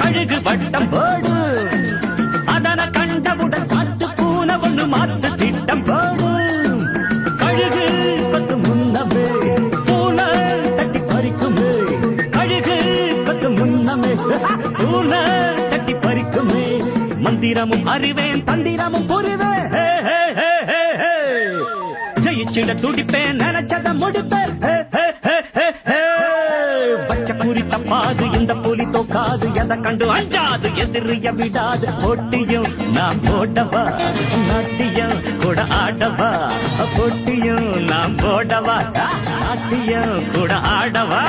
கழுகு வட்டம் போடு அதன கண்டவுடன் காத்து பூனை ஒண்ணு மாத்து திட்டம் போடு கழுகு கொத்து முன்னமே பூனை தட்டி பறிக்குமே கழுகு கொத்து முன்னமே பூனை தட்டி பறிக்குமே மந்திரமும் அறிவேன் தந்திரமும் புரிவேன் ஜெயிச்சிட துடிப்பேன் நினைச்சத முடிப்பேன் குறி தப்பாது இந்த புலி தோக்காது எதை கண்டு அஞ்சாது எதிரிய விடாது போட்டியும் நாம் போடவா நாட்டியம் கூட ஆடவா போட்டியும் நாம் போடவா நாட்டியம் கூட ஆடவா